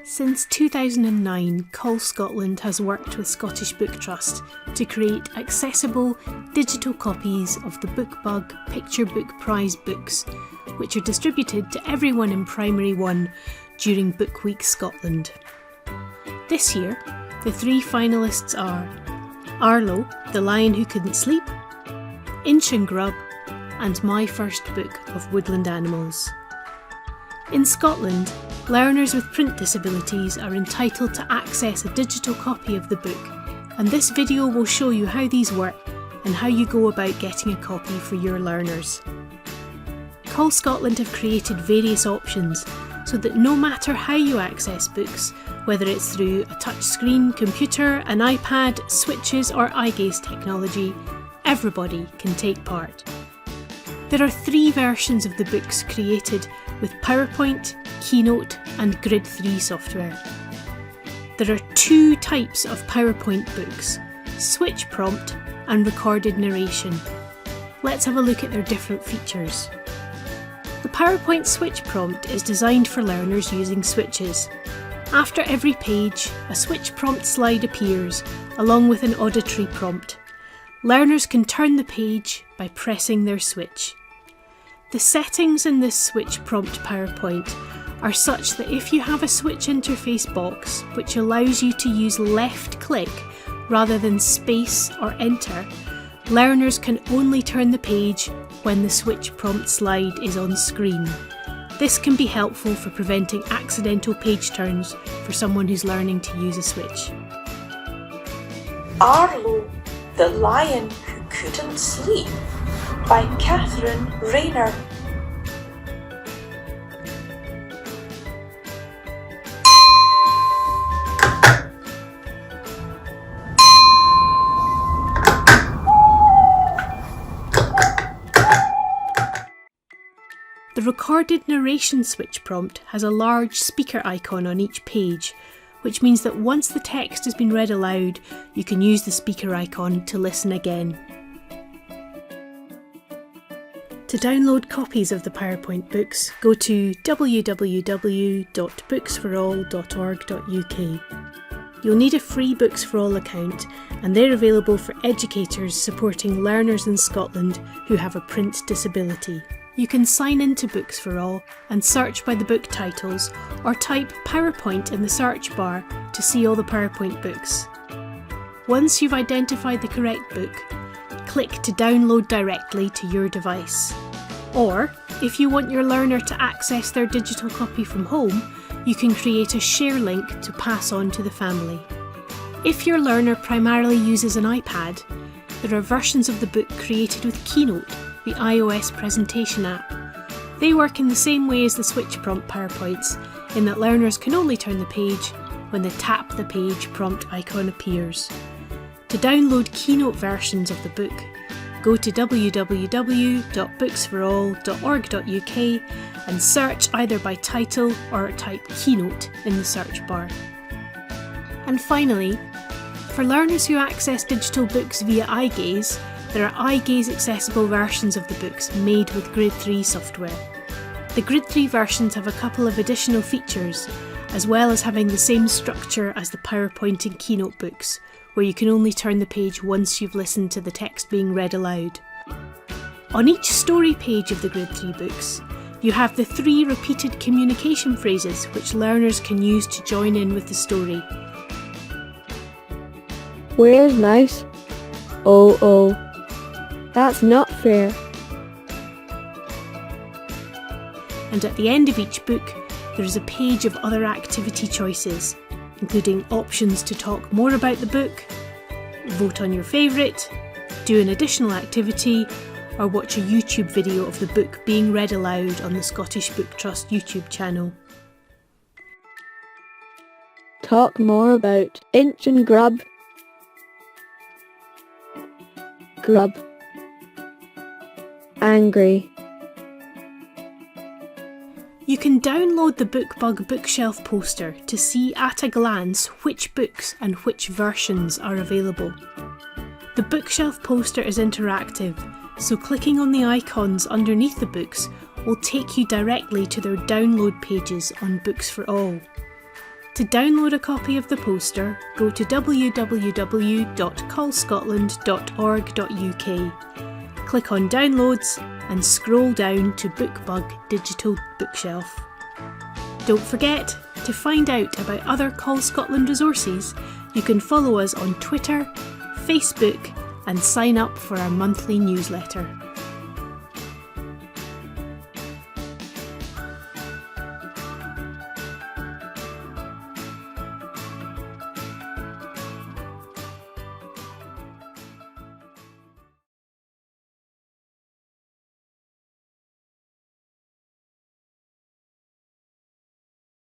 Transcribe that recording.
Since 2009, Call Scotland has worked with Scottish Book Trust to create accessible digital copies of the Bookbug Picture Book Prize books, which are distributed to everyone in Primary 1 during Book Week Scotland. This year, the three finalists are Arlo, the Lion Who Couldn't Sleep, Inch and Grub, and My First Book of Woodland Animals. In Scotland, learners with print disabilities are entitled to access a digital copy of the book, and this video will show you how these work and how you go about getting a copy for your learners. Call Scotland have created various options so that no matter how you access books, whether it's through a touchscreen, computer, an iPad, switches or eye gaze technology, everybody can take part. There are three versions of the books created with PowerPoint, Keynote and Grid 3 software. There are two types of PowerPoint books, switch prompt and recorded narration. Let's have a look at their different features. The PowerPoint switch prompt is designed for learners using switches. After every page, a switch prompt slide appears along with an auditory prompt. Learners can turn the page by pressing their switch. The settings in this switch prompt PowerPoint are such that if you have a switch interface box which allows you to use left click rather than space or enter, learners can only turn the page when the switch prompt slide is on screen. This can be helpful for preventing accidental page turns for someone who's learning to use a switch. Arlo, the Lion Who Couldn't Sleep by Catherine Rayner. The recorded narration switch prompt has a large speaker icon on each page, which means that once the text has been read aloud, you can use the speaker icon to listen again. To download copies of the PowerPoint books, go to www.booksforall.org.uk. You'll need a free Books for All account, and they're available for educators supporting learners in Scotland who have a print disability. You can sign into Books for All and search by the book titles, or type PowerPoint in the search bar to see all the PowerPoint books. Once you've identified the correct book, click to download directly to your device. Or, if you want your learner to access their digital copy from home, you can create a share link to pass on to the family. If your learner primarily uses an iPad, there are versions of the book created with Keynote, the iOS presentation app. They work in the same way as the switch prompt PowerPoints, in that learners can only turn the page when the tap the page prompt icon appears. To download Keynote versions of the book, go to www.booksforall.org.uk and search either by title or type Keynote in the search bar. And finally, for learners who access digital books via eye gaze, there are eye gaze accessible versions of the books made with Grid 3 software. The Grid 3 versions have a couple of additional features, as well as having the same structure as the PowerPoint and Keynote books, where you can only turn the page once you've listened to the text being read aloud. On each story page of the Grid 3 books, you have the three repeated communication phrases which learners can use to join in with the story. Where's Mouse? Oh, oh. That's not fair. And at the end of each book, there is a page of other activity choices, including options to talk more about the book, vote on your favourite, do an additional activity, or watch a YouTube video of the book being read aloud on the Scottish Book Trust YouTube channel. Talk more about Inch and Grub. Grub. Angry. You can download the Bookbug Bookshelf Poster to see at a glance which books and which versions are available. The Bookshelf Poster is interactive, so clicking on the icons underneath the books will take you directly to their download pages on Books for All. To download a copy of the poster, go to www.callscotland.org.uk. Click on Downloads and scroll down to Bookbug Digital Bookshelf. Don't forget, to find out about other Call Scotland resources, you can follow us on Twitter, Facebook, and sign up for our monthly newsletter.